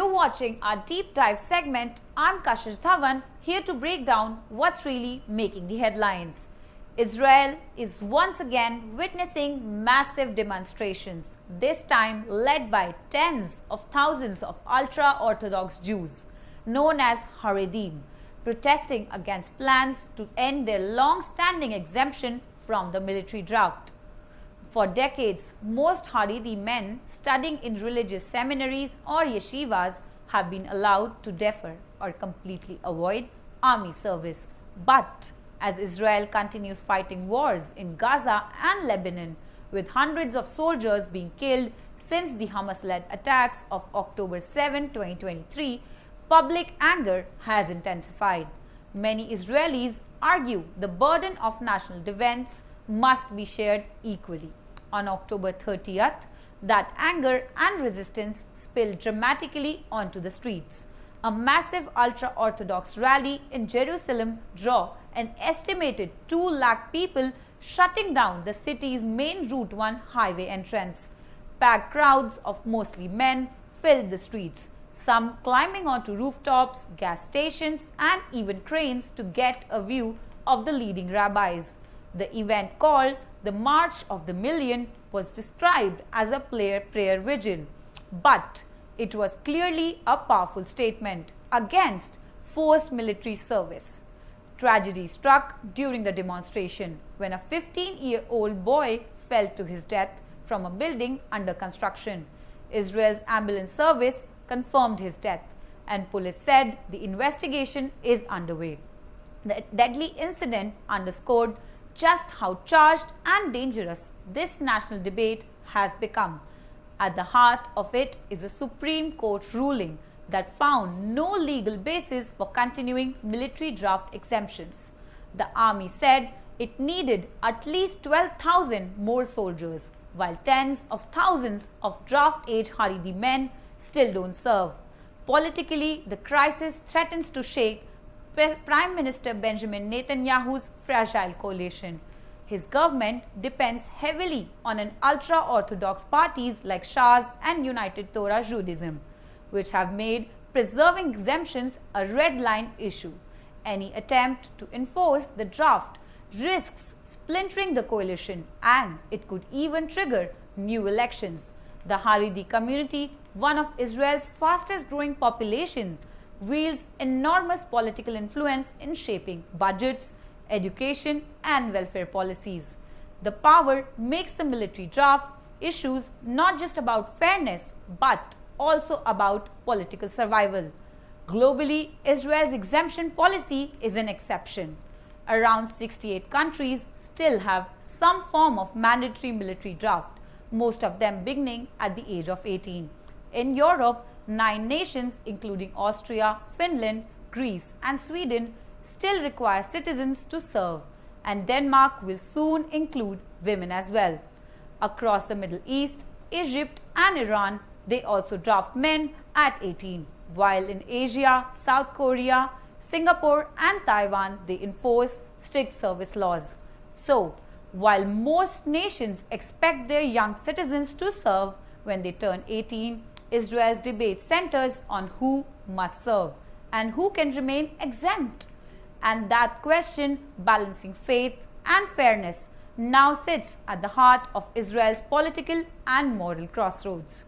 You're watching our deep dive segment. I'm Kashish Dhawan, here to break down what's really making the headlines. Israel is once again witnessing massive demonstrations, this time led by tens of thousands of ultra-Orthodox Jews, known as Haredim, protesting against plans to end their long-standing exemption from the military draft. For decades, most Haredi men studying in religious seminaries or yeshivas have been allowed to defer or completely avoid army service. But as Israel continues fighting wars in Gaza and Lebanon, with hundreds of soldiers being killed since the Hamas-led attacks of October 7, 2023, public anger has intensified. Many Israelis argue the burden of national defense must be shared equally. On October 30th, that anger and resistance spilled dramatically onto the streets. A massive ultra-Orthodox rally in Jerusalem drew an estimated 2 lakh people, shutting down the city's main Route 1 highway entrance. Packed crowds of mostly men filled the streets, some climbing onto rooftops, gas stations, and even cranes to get a view of the leading rabbis. The event, called the March of the Million, was described as a prayer vigil, but it was clearly a powerful statement against forced military service. Tragedy struck during the demonstration when a 15-year-old boy fell to his death from a building under construction. Israel's ambulance service confirmed his death, and police said the investigation is underway. The deadly incident underscored just how charged and dangerous this national debate has become. At the heart of it is a Supreme Court ruling that found no legal basis for continuing military draft exemptions. The army said it needed at least 12,000 more soldiers, while tens of thousands of draft-age Haredi men still don't serve. Politically, the crisis threatens to shake Prime Minister Benjamin Netanyahu's fragile coalition. His government depends heavily on an ultra-Orthodox parties like Shas and United Torah Judaism, which have made preserving exemptions a red line issue. Any attempt to enforce the draft risks splintering the coalition, and it could even trigger new elections. The Haredi community, one of Israel's fastest growing populations, wields enormous political influence in shaping budgets, education, and welfare policies. The power makes the military draft issues not just about fairness, but also about political survival. Globally, Israel's exemption policy is an exception. Around 68 countries still have some form of mandatory military draft, most of them beginning at the age of 18. In Europe, 9 nations, including Austria, Finland, Greece, and Sweden, still require citizens to serve, and Denmark will soon include women as well. Across the Middle East, Egypt, and Iran, they also draft men at 18, while in Asia, South Korea, Singapore, and Taiwan, they enforce strict service laws. So, while most nations expect their young citizens to serve when they turn 18, Israel's debate centers on who must serve and who can remain exempt. And that question, balancing faith and fairness, now sits at the heart of Israel's political and moral crossroads.